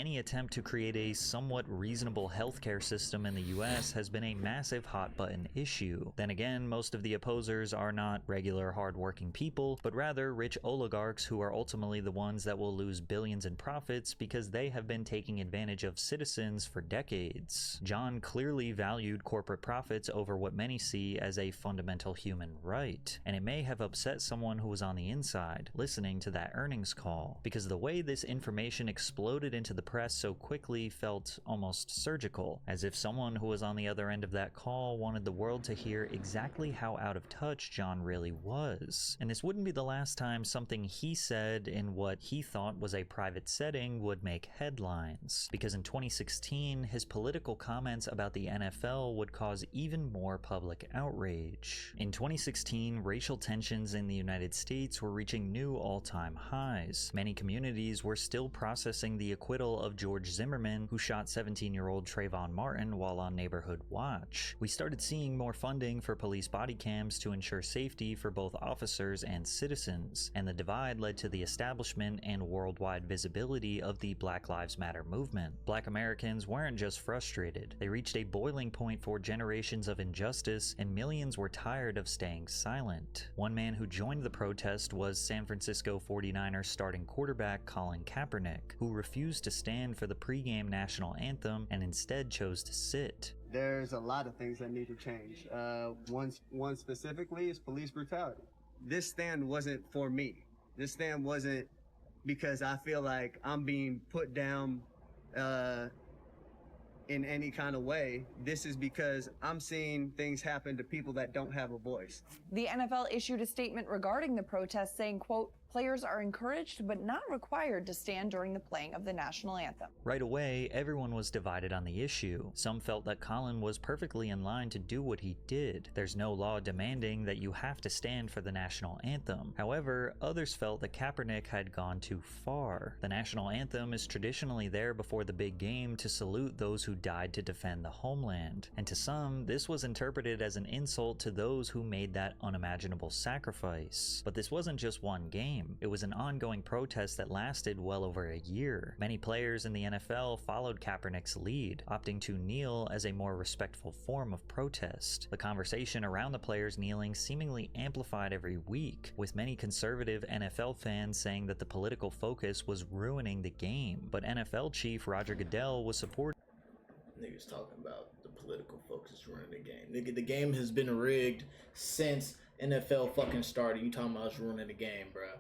any attempt to create a somewhat reasonable healthcare system in the US has been a massive hot button issue. Then again, most of the opposers are not regular hardworking people, but rather rich oligarchs who are ultimately the ones that will lose billions in profits because they have been taking advantage of citizens for decades. John clearly valued corporate profits over what many see as a fundamental human right, and it may have upset someone who was on the inside listening to that earnings call, because the way this information exploded into the press so quickly felt almost surgical, as if someone who was on the other end of that call wanted the world to hear exactly how out of touch John really was. And this wouldn't be the last time something he said in what he thought was a private setting would make headlines, because in 2016 his political comments about the NFL would cause even more public outrage. In 2016, racial tensions in the United States were reaching new all-time highs. Many communities were still processing the acquittal of George Zimmerman, who shot 17-year-old Trayvon Martin while on neighborhood watch. We started seeing more funding for police body cams to ensure safety for both officers and citizens, and the divide led to the establishment and worldwide visibility of the Black Lives Matter movement. Black Americans weren't just frustrated, they reached a boiling point for generations of injustice, and millions were tired of staying silent. One man who joined the protest was San Francisco 49ers starting quarterback Colin Kaepernick, who refused to stand for the pregame national anthem and instead chose to sit. There's a lot of things that need to change. One specifically is police brutality. This stand wasn't for me. This stand wasn't because I feel like I'm being put down in any kind of way. This is because I'm seeing things happen to people that don't have a voice. The NFL issued a statement regarding the protest saying, quote, "Players are encouraged but not required to stand during the playing of the national anthem." Right away, everyone was divided on the issue. Some felt that Colin was perfectly in line to do what he did. There's no law demanding that you have to stand for the national anthem. However, others felt that Kaepernick had gone too far. The national anthem is traditionally there before the big game to salute those who died to defend the homeland. And to some, this was interpreted as an insult to those who made that unimaginable sacrifice. But this wasn't just one game. It was an ongoing protest that lasted well over a year. Many players in the NFL followed Kaepernick's lead, opting to kneel as a more respectful form of protest. The conversation around the players kneeling seemingly amplified every week, with many conservative NFL fans saying that the political focus was ruining the game. But NFL chief Roger Goodell was supportive. Niggas talking about the political focus ruining the game. Nigga, the game has been rigged since NFL fucking started. You talking about us ruining the game, bruh.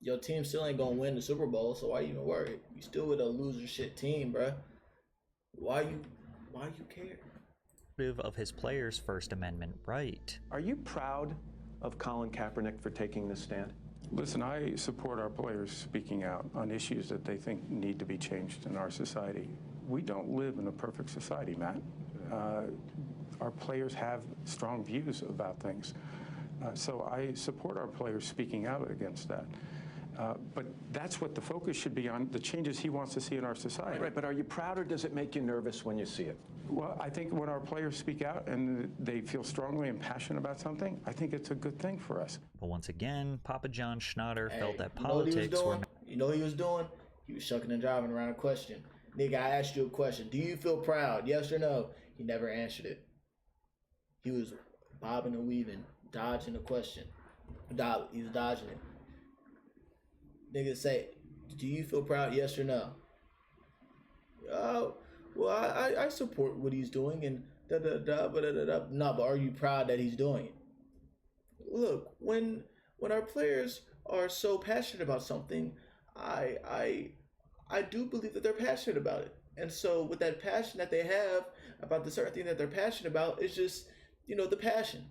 Your team still ain't gonna win the Super Bowl, so why you even worried? You still with a loser shit team, bruh. Why you care? Of his players' First Amendment right. Are you proud of Colin Kaepernick for taking this stand? Listen, I support our players speaking out on issues that they think need to be changed in our society. We don't live in a perfect society, Matt. Our players have strong views about things. So I support our players speaking out against that. But that's what the focus should be on, the changes he wants to see in our society. Right, but are you proud or does it make you nervous when you see it? Well, I think when our players speak out and they feel strongly and passionate about something, I think it's a good thing for us. But once again, Papa John Schnatter felt that politics were... You know what he was doing? He was shucking and driving around a question. Nigga, I asked you a question. Do you feel proud? Yes or no? He never answered it. He was bobbing and weaving, dodging the question. He was dodging it. Nigga say, do you feel proud? Yes or no? Oh, well, I support what he's doing and da-da-da. No, but are you proud that he's doing it? Look, when our players are so passionate about something, I do believe that they're passionate about it. And so with that passion that they have about the certain thing that they're passionate about, it's just, the passion.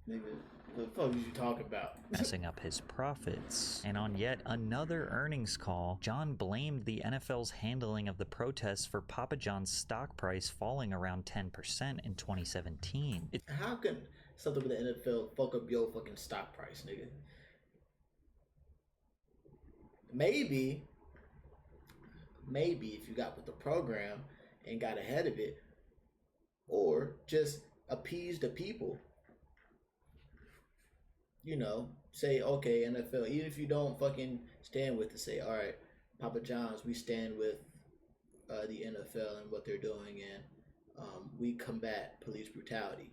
Nigga, what the fuck are you talking about? Messing up his profits. And on yet another earnings call, John blamed the NFL's handling of the protests for Papa John's stock price falling around 10% in 2017. How can something with the NFL fuck up your fucking stock price, nigga? Maybe if you got with the program and got ahead of it, or just appease the people, say, okay, NFL, even if you don't fucking stand with it, say, all right, Papa John's, we stand with the NFL and what they're doing, and we combat police brutality.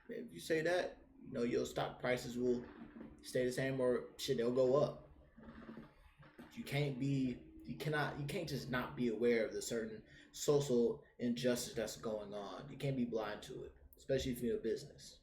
If you say that, you know, your stock prices will stay the same, or shit, they'll go up. You can't just not be aware of the certain social injustice that's going on. You can't be blind to it, especially if you're a business.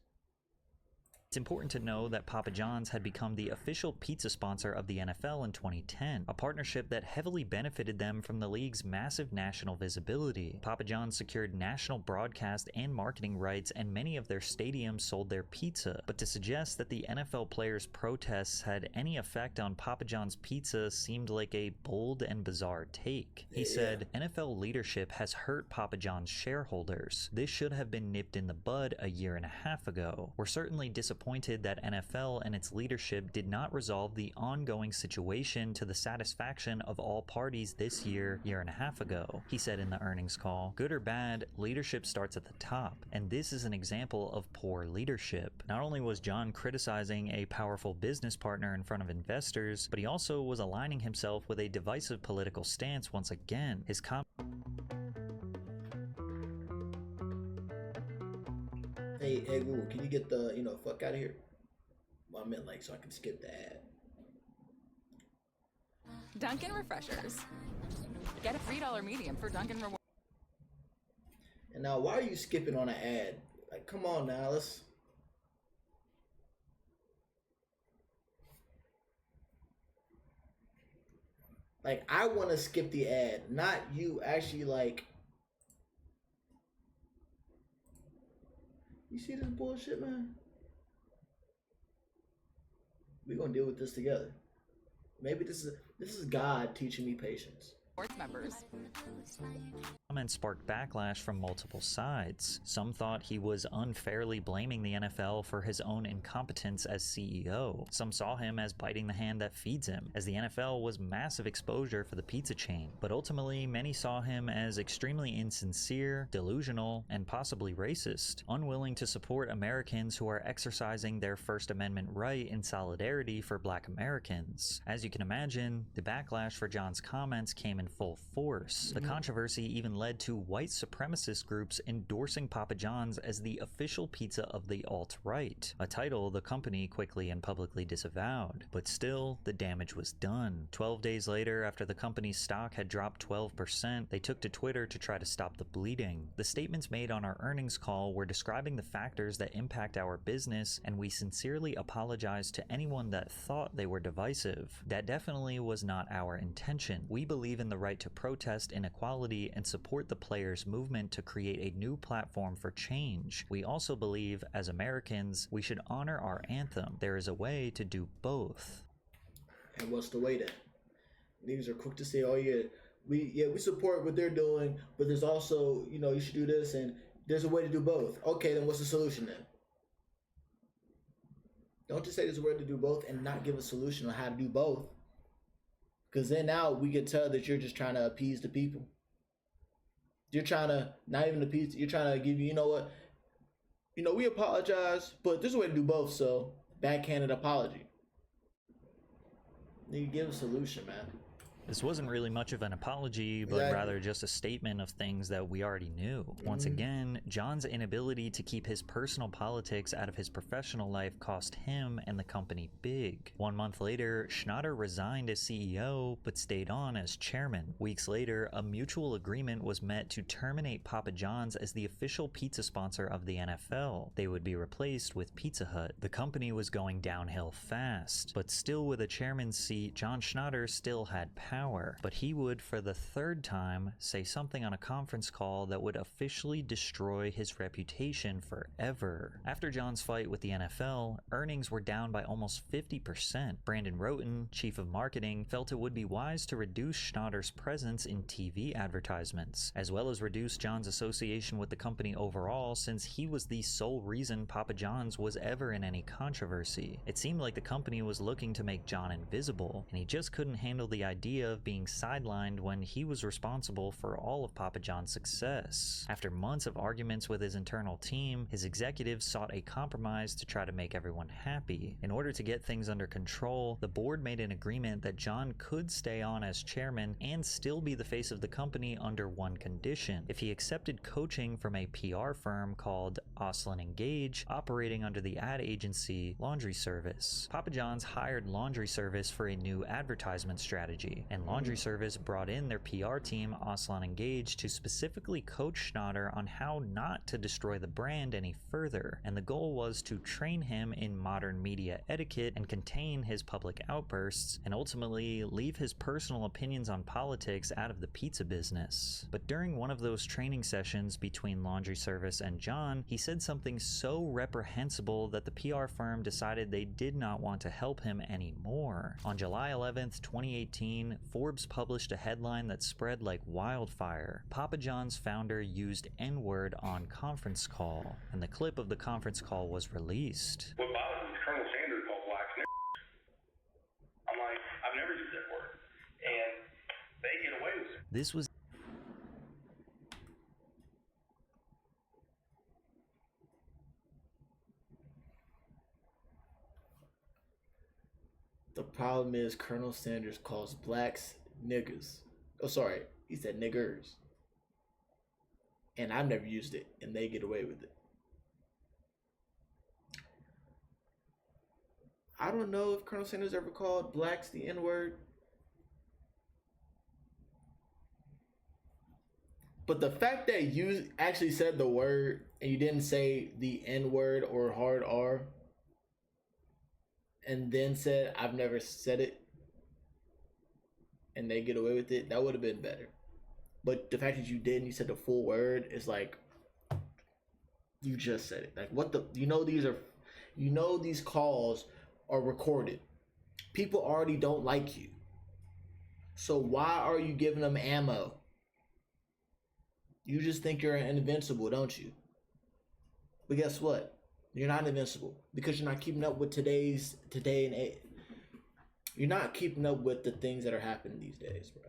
It's important to know that Papa John's had become the official pizza sponsor of the NFL in 2010, a partnership that heavily benefited them from the league's massive national visibility. Papa John's secured national broadcast and marketing rights, and many of their stadiums sold their pizza. But to suggest that the NFL players' protests had any effect on Papa John's pizza seemed like a bold and bizarre take. He said, NFL leadership has hurt Papa John's shareholders. This should have been nipped in the bud a year and a half ago. We're certainly disappointed that NFL and its leadership did not resolve the ongoing situation to the satisfaction of all parties this year and a half ago, he said in the earnings call. Good or bad, leadership starts at the top, and this is an example of poor leadership. Not only was John criticizing a powerful business partner in front of investors, but he also was aligning himself with a divisive political stance once again. His Hey Google, can you get the, fuck out of here? Well, I meant like so I can skip the ad. Dunkin' Refreshers. Get a $3 medium for Dunkin' Rewards. And now, why are you skipping on an ad? Like, come on now, let's... Like, I want to skip the ad, not you actually, like... You see this bullshit, man? We're gonna deal with this together. Maybe this is God teaching me patience. Members. Comments sparked backlash from multiple sides. Some thought he was unfairly blaming the NFL for his own incompetence as CEO. Some saw him as biting the hand that feeds him, as the NFL was massive exposure for the pizza chain. But ultimately, many saw him as extremely insincere, delusional, and possibly racist, unwilling to support Americans who are exercising their First Amendment right in solidarity for Black Americans. As you can imagine, the backlash for John's comments came in full force. The controversy even led to white supremacist groups endorsing Papa John's as the official pizza of the alt-right, a title the company quickly and publicly disavowed. But still, the damage was done. 12 days later, after the company's stock had dropped 12%, they took to Twitter to try to stop the bleeding. The statements made on our earnings call were describing the factors that impact our business, and we sincerely apologize to anyone that thought they were divisive. That definitely was not our intention. We believe in the right to protest inequality and support the players' movement to create a new platform for change. We also believe, as Americans, we should honor our anthem. There is a way to do both. And what's the way then? Niggas are quick to say, oh yeah, we support what they're doing, but there's also, you should do this, and there's a way to do both. Okay, then what's the solution then? Don't just say there's a way to do both and not give a solution on how to do both. Because then now we can tell that you're just trying to appease the people. You're trying to, not even appease, you're trying to give you know what? We apologize, but there's a way to do both, so backhanded apology. You give a solution, man. This wasn't really much of an apology, but rather just a statement of things that we already knew. Once again, John's inability to keep his personal politics out of his professional life cost him and the company big. 1 month later, Schnatter resigned as CEO, but stayed on as chairman. Weeks later, a mutual agreement was met to terminate Papa John's as the official pizza sponsor of the NFL. They would be replaced with Pizza Hut. The company was going downhill fast, but still with a chairman's seat, John Schnatter still had power. But he would, for the third time, say something on a conference call that would officially destroy his reputation forever. After John's fight with the NFL, earnings were down by almost 50%. Brandon Roten, chief of marketing, felt it would be wise to reduce Schnatter's presence in TV advertisements, as well as reduce John's association with the company overall, since he was the sole reason Papa John's was ever in any controversy. It seemed like the company was looking to make John invisible, and he just couldn't handle the idea idea of being sidelined when he was responsible for all of Papa John's success. After months of arguments with his internal team, his executives sought a compromise to try to make everyone happy. In order to get things under control, the board made an agreement that John could stay on as chairman and still be the face of the company under one condition: if he accepted coaching from a PR firm called Oslin & Gage, operating under the ad agency Laundry Service. Papa John's hired Laundry Service for a new advertisement strategy, and Laundry Service brought in their PR team Oslin & Gage to specifically coach Schnatter on how not to destroy the brand any further, and the goal was to train him in modern media etiquette and contain his public outbursts, and ultimately leave his personal opinions on politics out of the pizza business. But during one of those training sessions between Laundry Service and John, he said something so reprehensible that the PR firm decided they did not want to help him anymore. On July 11th, 2018, Forbes published a headline that spread like wildfire. Papa John's founder used N-word on conference call, and the clip of the conference call was released. What bothers me is Colonel Sanders called blacks niggers. I'm like, I've never used that word. And they get away with it. This was The problem is Colonel Sanders calls blacks niggers. Oh, sorry, he said niggers. And I've never used it, and they get away with it. I don't know if Colonel Sanders ever called blacks the N-word. But the fact that you actually said the word and you didn't say the N-word or hard R, and then said, I've never said it, and they get away with it, that would have been better. But the fact that you didn't, you said the full word, is like, you just said it. Like, what the, these calls are recorded. People already don't like you. So why are you giving them ammo? You just think you're invincible, don't you? But guess what? You're not invincible, because you're not keeping up with today and age. You're not keeping up with the things that are happening these days, bro.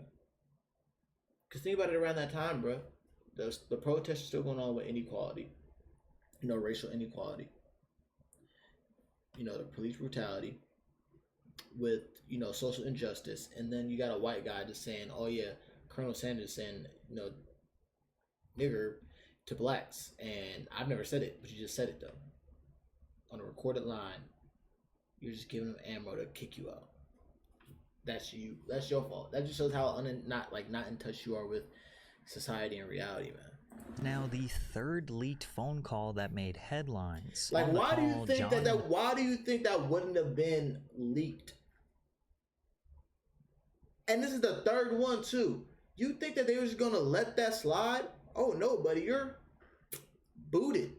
Because think about it, around that time, bro. The protests are still going on with inequality. Racial inequality. The police brutality. With, social injustice. And then you got a white guy just saying, oh yeah, Colonel Sanders saying, nigger to blacks. And I've never said it, but you just said it though. On a recorded line, you're just giving them ammo to kick you out. That's you. That's your fault. That just shows how not in touch you are with society and reality, man. now the third leaked phone call that made headlines. Like, why do you think why do you think that wouldn't have been leaked? And this is the third one too. You think that they were just gonna let that slide? Oh no, buddy, you're booted.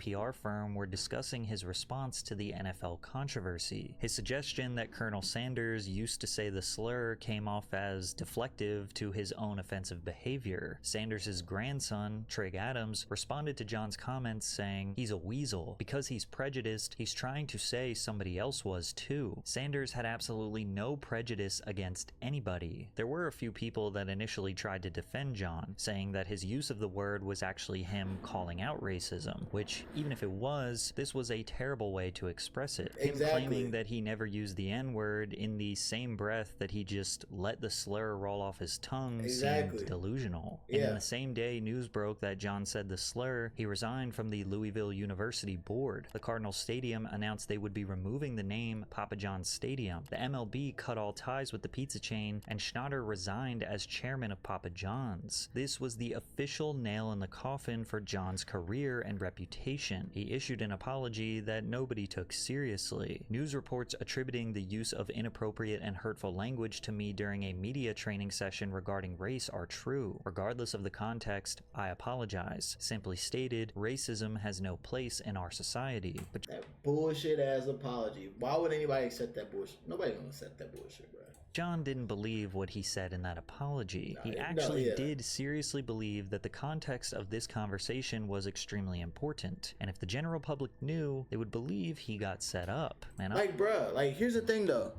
PR firm were discussing his response to the NFL controversy. His suggestion that Colonel Sanders used to say the slur came off as deflective to his own offensive behavior. Sanders' grandson, Trig Adams, responded to John's comments saying, "He's a weasel. Because he's prejudiced, he's trying to say somebody else was too." Sanders had absolutely no prejudice against anybody. There were a few people that initially tried to defend John, saying that his use of the word was actually him calling out racism, which, even if it was, this was a terrible way to express it. Him claiming that he never used the N-word in the same breath that he just let the slur roll off his tongue seemed delusional. And in the same day news broke that John said the slur, he resigned from the Louisville University board. The Cardinal Stadium announced they would be removing the name Papa John's Stadium. The MLB cut all ties with the pizza chain, and Schnatter resigned as chairman of Papa John's. This was the official nail in the coffin for John's career and reputation. He issued an apology that nobody took seriously. News reports attributing the use of inappropriate and hurtful language to me during a media training session regarding race are true. Regardless of the context, I apologize. Simply stated, racism has no place in our society. But that bullshit ass apology. Why would anybody accept that bullshit? Nobody gonna accept that bullshit, bro. John didn't believe what he said in that apology. He actually did seriously believe that the context of this conversation was extremely important, and if the general public knew, they would believe he got set up. Man, bruh, here's the thing though.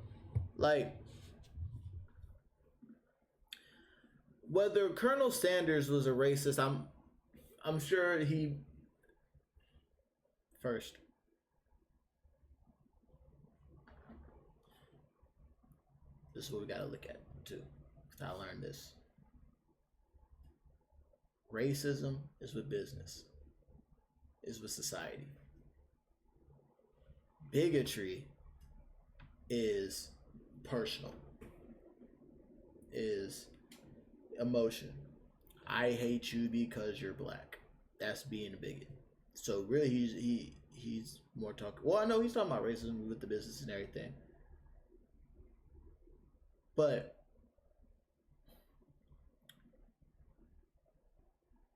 whether Colonel Sanders was a racist, I'm sure he first. This is what we gotta look at too. I learned this. Racism is with business, is with society. Bigotry is personal, is emotion. I hate you because you're black. That's being a bigot. So really, he's more talking. Well, I know he's talking about racism with the business and everything, but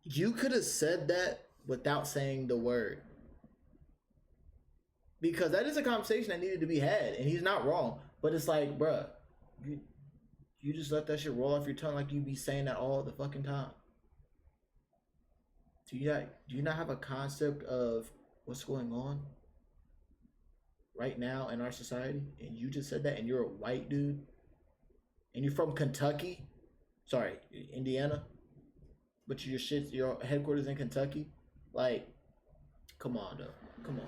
you could have said that without saying the word. Because that is a conversation that needed to be had, and he's not wrong. But it's like, bruh, you just let that shit roll off your tongue like you be saying that all the fucking time. Do you not have a concept of what's going on right now in our society? And you just said that, and you're a white dude, and you're from Kentucky, sorry, Indiana, but your headquarters in Kentucky. Like, come on, though, come on.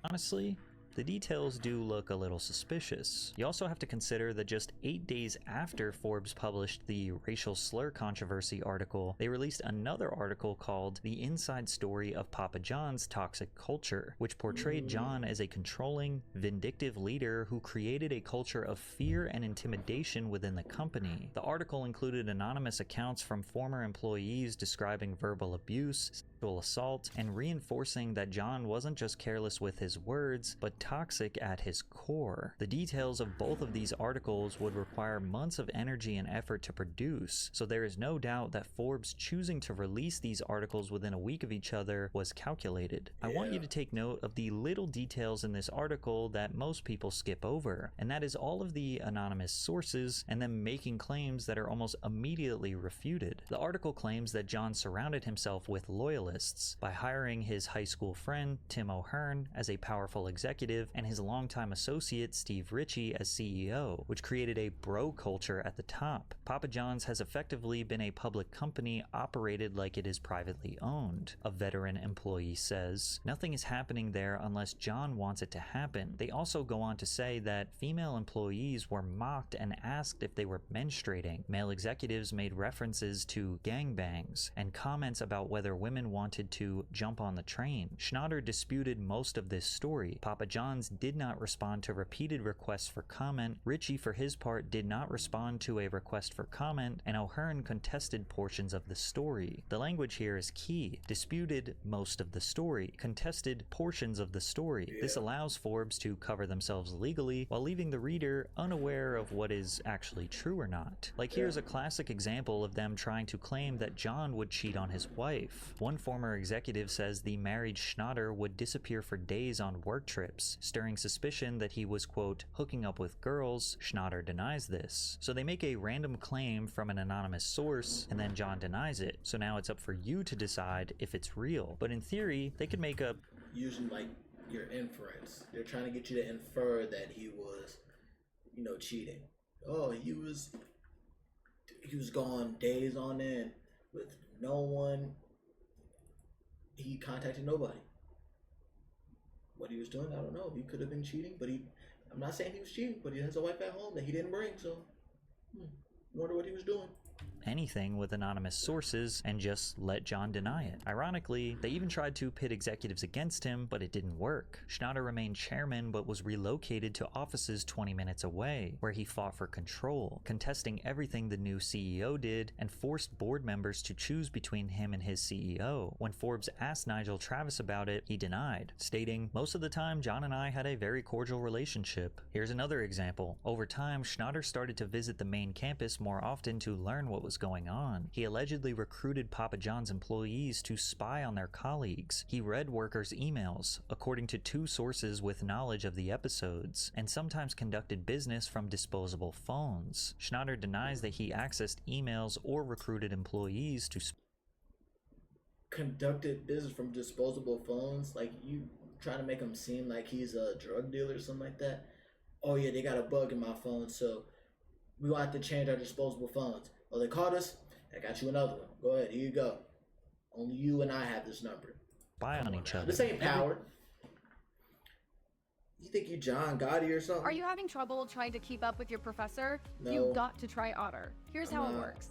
Honestly, the details do look a little suspicious. You also have to consider that just 8 days after Forbes published the racial slur controversy article, they released another article called The Inside Story of Papa John's Toxic Culture, which portrayed John as a controlling, vindictive leader who created a culture of fear and intimidation within the company. The article included anonymous accounts from former employees describing verbal abuse, sexual assault, and reinforcing that John wasn't just careless with his words, but toxic at his core. The details of both of these articles would require months of energy and effort to produce, so there is no doubt that Forbes choosing to release these articles within a week of each other was calculated. I want you to take note of the little details in this article that most people skip over, and that is all of the anonymous sources and them making claims that are almost immediately refuted. The article claims that John surrounded himself with loyalists by hiring his high school friend Tim O'Hearn as a powerful executive and his longtime associate Steve Ritchie as CEO, which created a bro culture at the top. Papa John's has effectively been a public company operated like it is privately owned. A veteran employee says, "Nothing is happening there unless John wants it to happen." They also go on to say that female employees were mocked and asked if they were menstruating. Male executives made references to gangbangs and comments about whether women wanted to jump on the train. Schnatter disputed most of this story. Papa John's did not respond to repeated requests for comment. Ritchie, for his part, did not respond to a request for comment, and O'Hearn contested portions of the story. The language here is key. Disputed most of the story. Contested portions of the story. This allows Forbes to cover themselves legally while leaving the reader unaware of what is actually true or not. Like, here's a classic example of them trying to claim that John would cheat on his wife. One former executive says the married Schnatter would disappear for days on work trips, stirring suspicion that he was, quote, hooking up with girls. Schnatter denies this. So they make a random claim from an anonymous source, and then John denies it. So now it's up for you to decide if it's real. But in theory, they could make up Using like your inference. They're trying to get you to infer that he was, cheating. Oh, he was gone days on end with no one. He contacted nobody. What he was doing, I don't know. He could have been cheating, but I'm not saying he was cheating, but he has a wife at home that he didn't bring, so wonder what he was doing. anything with anonymous sources and just let John deny it. Ironically, they even tried to pit executives against him, but it didn't work. Schnatter remained chairman but was relocated to offices 20 minutes away, where he fought for control, contesting everything the new CEO did and forced board members to choose between him and his CEO. When Forbes asked Nigel Travis about it, he denied, stating, "Most of the time, John and I had a very cordial relationship." Here's another example. Over time, Schnatter started to visit the main campus more often to learn what was going on. He allegedly recruited Papa John's employees to spy on their colleagues. He read workers' emails, according to 2 sources with knowledge of the episodes, and sometimes conducted business from disposable phones. Schnatter denies that he accessed emails or recruited employees to conducted business from disposable phones. Like, you trying to make him seem like he's a drug dealer or something like that. Oh yeah, they got a bug in my phone, so we will have to change our disposable phones. Oh, they caught us, I got you another one. Go ahead. Here you go. Only you and I have this number. Spy on each other. This ain't power. You think you John Gotti or something? Are you having trouble trying to keep up with your professor? No. You've got to try Otter. Here's how it works.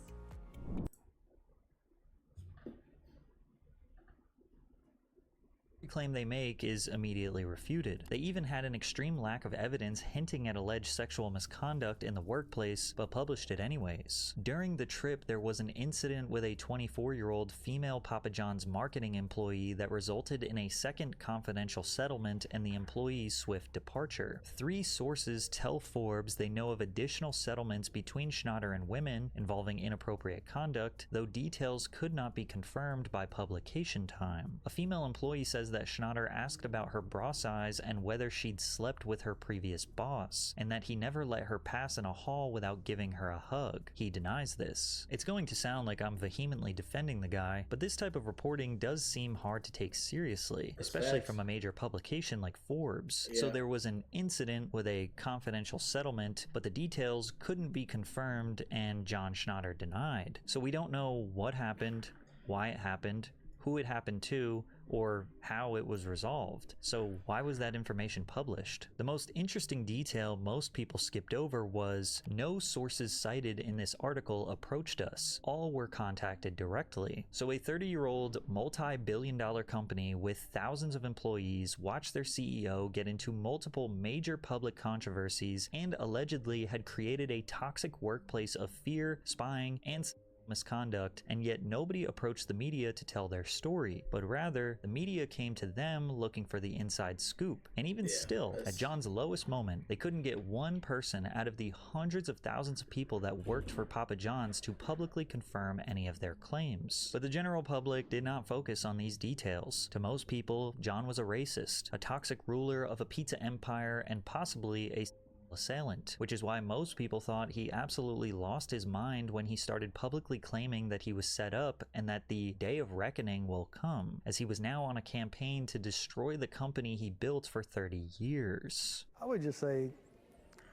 Claim they make is immediately refuted. They even had an extreme lack of evidence hinting at alleged sexual misconduct in the workplace, but published it anyways. During the trip, there was an incident with a 24-year-old female Papa John's marketing employee that resulted in a second confidential settlement and the employee's swift departure. 3 sources tell Forbes they know of additional settlements between Schnatter and women involving inappropriate conduct, though details could not be confirmed by publication time. A female employee says that Schnatter asked about her bra size and whether she'd slept with her previous boss, and that he never let her pass in a hall without giving her a hug. He denies this. It's going to sound like I'm vehemently defending the guy, but this type of reporting does seem hard to take seriously, especially from a major publication like Forbes. So there was an incident with a confidential settlement, but the details couldn't be confirmed and John Schnatter denied. So we don't know what happened, why it happened, who it happened to, or how it was resolved. So why was that information published? The most interesting detail most people skipped over was no sources cited in this article approached us. All were contacted directly. So a 30-year-old multi-billion-dollar company with thousands of employees watched their CEO get into multiple major public controversies and allegedly had created a toxic workplace of fear, spying, and misconduct, and yet nobody approached the media to tell their story, but rather the media came to them looking for the inside scoop. And even still, at John's lowest moment, they couldn't get one person out of the hundreds of thousands of people that worked for Papa John's to publicly confirm any of their claims. But the general public did not focus on these details. To most people, John was a racist, a toxic ruler of a pizza empire, and possibly a assailant, which is why most people thought he absolutely lost his mind when he started publicly claiming that he was set up and that the day of reckoning will come, as he was now on a campaign to destroy the company he built for 30 years. I would just say,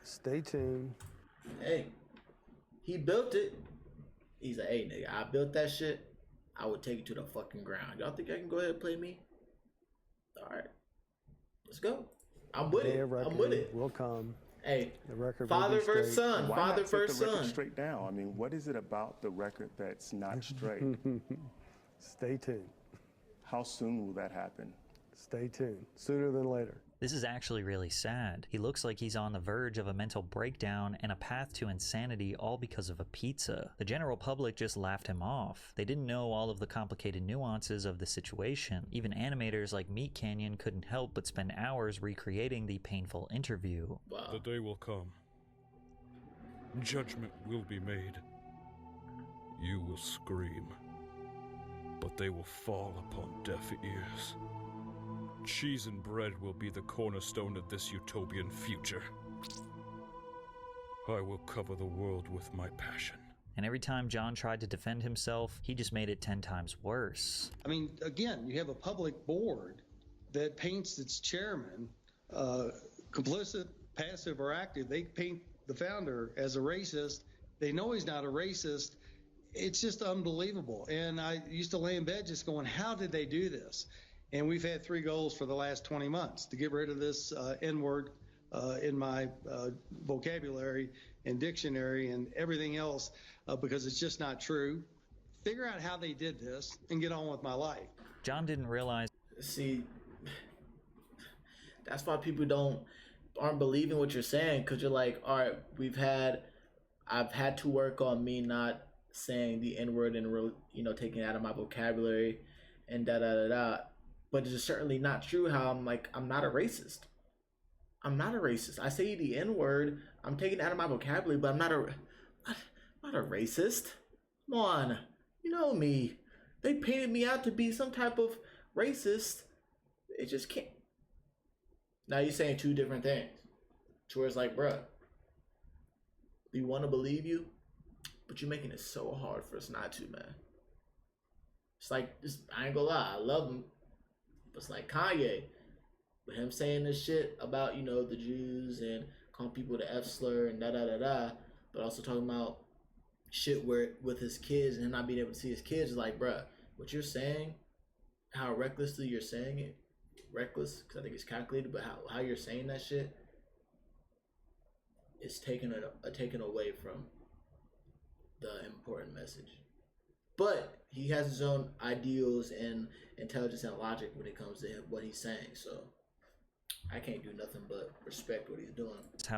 stay tuned. Hey, he built it. He's like, hey nigga, I built that shit. I would take it to the fucking ground. Y'all think I can go ahead and play me? Alright. Let's go. I'm with it. I'm with it. Will come. Hey, the record father versus son. Why Father not set versus the record son. straight down? I mean, what is it about the record that's not straight? Stay tuned. How soon will that happen? Stay tuned. Sooner than later. This is actually really sad. He looks like he's on the verge of a mental breakdown and a path to insanity, all because of a pizza. The general public just laughed him off. They didn't know all of the complicated nuances of the situation. Even animators like Meat Canyon couldn't help but spend hours recreating the painful interview. Wow. The day will come. Judgment will be made. You will scream, but they will fall upon deaf ears. Cheese and bread will be the cornerstone of this utopian future. I will cover the world with my passion. And every time John tried to defend himself, he just made it 10 times worse. I mean, again, you have a public board that paints its chairman complicit, passive, or active. They paint the founder as a racist. They know he's not a racist. It's just unbelievable. And I used to lay in bed just going, how did they do this? And we've had 3 goals for the last 20 months to get rid of this N-word in my vocabulary and dictionary and everything else because it's just not true. Figure out how they did this and get on with my life. John didn't realize. See, that's why people aren't believing what you're saying, because you're like, all right, I've had to work on me not saying the N-word and taking it out of my vocabulary and da-da-da-da. But it's certainly not true how I'm not a racist. I'm not a racist. I say the N-word, I'm taking it out of my vocabulary, but I'm not a racist. Come on. You know me. They painted me out to be some type of racist. It just can't. Now you're saying 2 different things. To where it's like, bruh, we want to believe you, but you're making it so hard for us not to, man. It's like, I ain't gonna lie, I love him. But it's like Kanye, with him saying this shit about, the Jews and calling people the F slur and da-da-da-da, but also talking about shit where with his kids and him not being able to see his kids is like, bruh, what you're saying, how recklessly you're saying it, reckless because I think it's calculated, but how you're saying that shit is taken away from the important message. But he has his own ideals and intelligence and logic when it comes to what he's saying. So I can't do nothing but respect what he's doing.